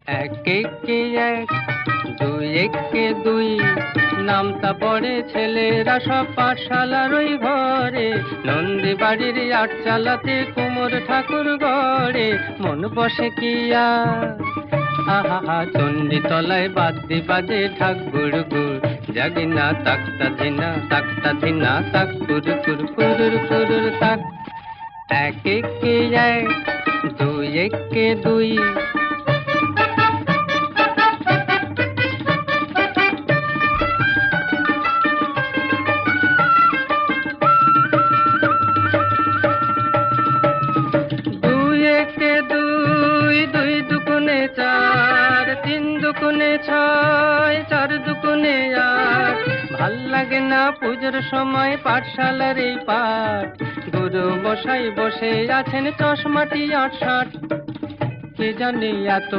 এক একে এক, দুই একে দুই, নামতা পড়ে ছেলেরা সব পাঠশালার ওই ঘরে। নন্দী বাড়ির আটচালাতে কুমোর ঠাকুর গড়ে, মন বসে কি আর। আহা চণ্ডী তলায় বাদ্যি বাজে ঢাক গুড় গুড়, জাগিনা তাকতা ধিনা তাক কুরু কুরু কুরুর কুরুর তাক। এক একে এক, দুই একে দুই। দুই একে দুই, দুই দুগুণে চার, তিন দুগুণে ছয়, চার দুগুণে আট। ভাল লাগে না পুজোর সময় পাঠশালার এই পাঠ। গুরু মশাই বসে আছেন চশমাটি ৮-৬, কে জানে এত